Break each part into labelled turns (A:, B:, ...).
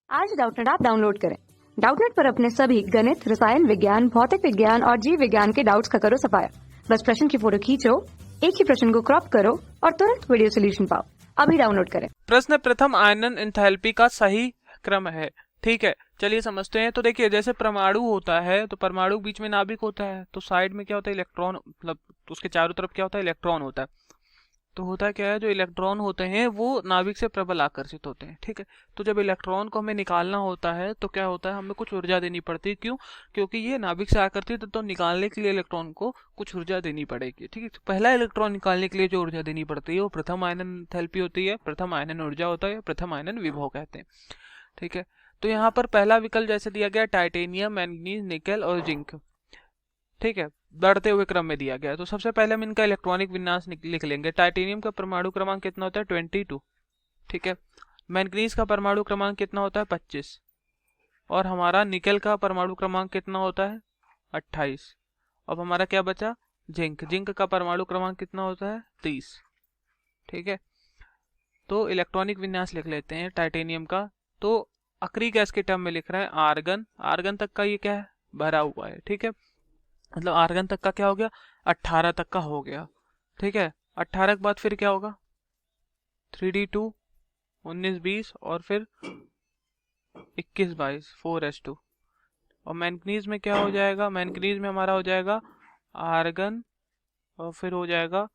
A: आज Doubtnut app download करें। Doubtnut पर अपने सभी गणित, रसायन विज्ञान, भौतिक विज्ञान और जीव विज्ञान के डाउट्स का करो सफाया। बस प्रश्न की फोटो खींचो, एक ही प्रश्न को क्रॉप करो और तुरंत वीडियो सोल्यूशन पाओ। अभी डाउनलोड करें।
B: प्रश्न प्रथम आयनन एंथैल्पी का सही क्रम है। ठीक है, चलिए समझते हैं। तो देखिए, जैसे परमाणु होता है तो परमाणु के बीच में नाभिक होता है, तो साइड में क्या होता है, इलेक्ट्रॉन, मतलब उसके चारों तरफ क्या होता है, इलेक्ट्रॉन होता है। तो होता क्या है, जो इलेक्ट्रॉन होते हैं वो नाभिक से प्रबल आकर्षित होते हैं। ठीक है, तो जब इलेक्ट्रॉन को हमें निकालना होता है तो क्या होता है, हमें कुछ ऊर्जा देनी पड़ती है। क्यों? क्योंकि ये नाभिक से आकर्षित है, तो निकालने के लिए इलेक्ट्रॉन को कुछ ऊर्जा देनी पड़ेगी। ठीक है, तो पहला इलेक्ट्रॉन निकालने के लिए जो ऊर्जा देनी पड़ती है वो प्रथम आयनन एंथैल्पी होती है, प्रथम आयनन ऊर्जा होता है, प्रथम आयनन विभव कहते हैं। ठीक है, तो यहाँ पर पहला विकल्प जैसे दिया गया टाइटेनियम, मैंगनीज, निकेल और जिंक। ठीक है, बढ़ते हुए क्रम में दिया गया है। तो सबसे पहले हम इनका इलेक्ट्रॉनिक विन्यास लिख लेंगे। टाइटेनियम का परमाणु क्रमांक कितना होता है, 22। ठीक है, मैंगनीज का परमाणु क्रमांक कितना होता है, 25। और हमारा निकेल का परमाणु क्रमांक कितना होता है, 28। अब हमारा क्या बचा, जिंक। जिंक का परमाणु क्रमांक कितना होता है, 30। ठीक है, तो इलेक्ट्रॉनिक विन्यास लिख लेते हैं टाइटेनियम का। तो आखिरी गैस के टर्म में लिख रहे हैं आर्गन। आर्गन तक का ये क्या है, भरा हुआ है। ठीक है, मतलब आर्गन तक का क्या हो गया, 18 तक का हो गया। ठीक है, 18 के बाद फिर क्या होगा, 3d2, 19, 20 और फिर 21, 22, 4s2। और मैंगनीज में क्या हो जाएगा, मैंगनीज में हमारा हो जाएगा आर्गन और फिर हो जाएगा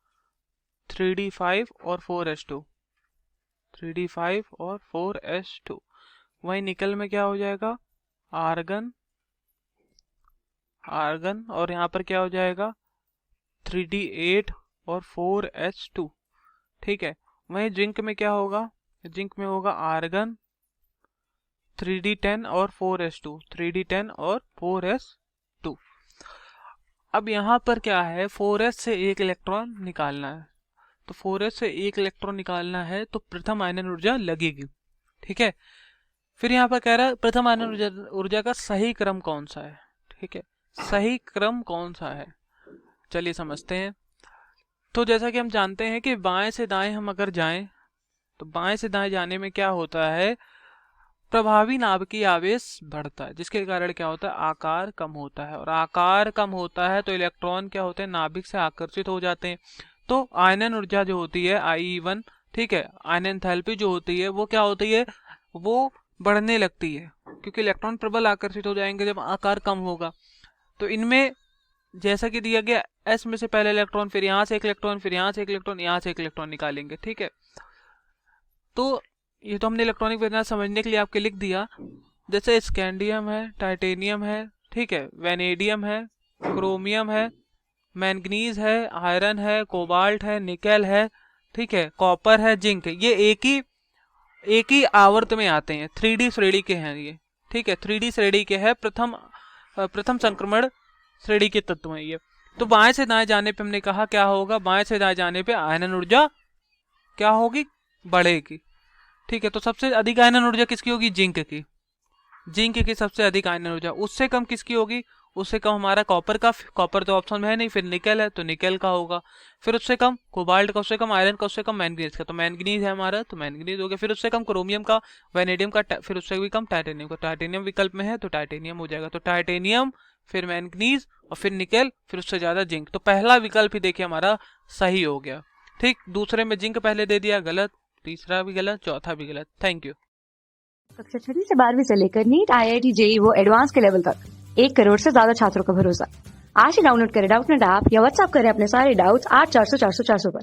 B: 3d5 और 4s2, 3d5 और 4s2। वहीं निकल में क्या हो जाएगा, आर्गन आर्गन और यहाँ पर क्या हो जाएगा 3d8 और 4s2। ठीक है, वहीं जिंक में क्या होगा, जिंक में होगा आर्गन 3d10 और 4s2, 3d10 और 4s2। अब यहाँ पर क्या है, 4s से एक इलेक्ट्रॉन निकालना है। तो 4s से एक इलेक्ट्रॉन निकालना है तो प्रथम आयनन ऊर्जा लगेगी। ठीक है, फिर यहाँ पर कह रहा है प्रथम आयनन ऊर्जा का सही क्रम कौन सा है। ठीक है, सही क्रम कौन सा है, चलिए समझते हैं। तो जैसा कि हम जानते हैं कि बाएं से दाएं हम अगर जाएं तो बाएं से दाएं जाने में क्या होता है, प्रभावी नाभिकीय आवेश बढ़ता है, जिसके कारण क्या होता है, आकार कम होता है। और आकार कम होता है तो इलेक्ट्रॉन क्या होते हैं, नाभिक से आकर्षित हो जाते हैं। तो आयनन ऊर्जा जो होती है IE1, ठीक है, आयनन एंथैल्पी जो होती है वो क्या होती है, वो बढ़ने लगती है, क्योंकि इलेक्ट्रॉन प्रबल आकर्षित हो जाएंगे जब आकार कम होगा। तो इनमें जैसा कि दिया गया S में से पहले इलेक्ट्रॉन, फिर यहाँ से एक इलेक्ट्रॉन, फिर यहाँ से एक इलेक्ट्रॉन, यहाँ से एक इलेक्ट्रॉन निकालेंगे। ठीक है, तो ये तो हमने इलेक्ट्रॉनिक विन्यास समझने के लिए आपके लिख दिया। जैसे स्कैंडियम है, टाइटेनियम है, ठीक है, वेनेडियम है, क्रोमियम है, मैंगनीज है, आयरन है, कोबाल्ट है, निकेल है, ठीक है, कॉपर है, जिंक है, ये एक ही आवर्त में आते हैं, 3D श्रेणी के हैं ये। ठीक है, 3D श्रेणी के है, प्रथम संक्रमण श्रेणी के तत्व हैं ये। तो बाएं से दाएं जाने पे हमने कहा क्या होगा, बाएं से दाएं जाने पे आयनन ऊर्जा क्या होगी, बढ़ेगी। ठीक है, तो सबसे अधिक आयनन ऊर्जा किसकी होगी, जिंक की। जिंक की सबसे अधिक आयनन ऊर्जा। उससे कम किसकी होगी, उससे कम हमारा कॉपर का, कॉपर तो ऑप्शन में है नहीं। फिर निकेल है तो निकेल का होगा। फिर उससे कम कोबाल्ट का, उससे कम आयरन का, उससे कम मैंगनीज का, तो मैंगनीज है हमारा, तो मैंगनीज हो गया। फिर उससे कम क्रोमियम का, वेनेडियम का, फिर उससे भी कम टाइटेनियम का। टाइटेनियम विकल्प में है तो टाइटेनियम हो जाएगा। तो टाइटेनियम, फिर मैंगनीज और फिर निकेल, फिर उससे ज्यादा जिंक। तो पहला विकल्प ही देखिए हमारा सही हो गया। ठीक, दूसरे में जिंक पहले दे दिया, गलत। तीसरा भी गलत, चौथा भी गलत। Thank you.
A: कक्षा 6 से 12वीं से लेकर नीट, IIT, JEE वो एडवांस के लेवल तक 1 करोड़ से ज्यादा छात्रों का भरोसा। आज ही डाउनलोड करें डाउटनेट ऐप या व्हाट्सएप करें अपने सारे डाउट्स 8400 400 400 पर।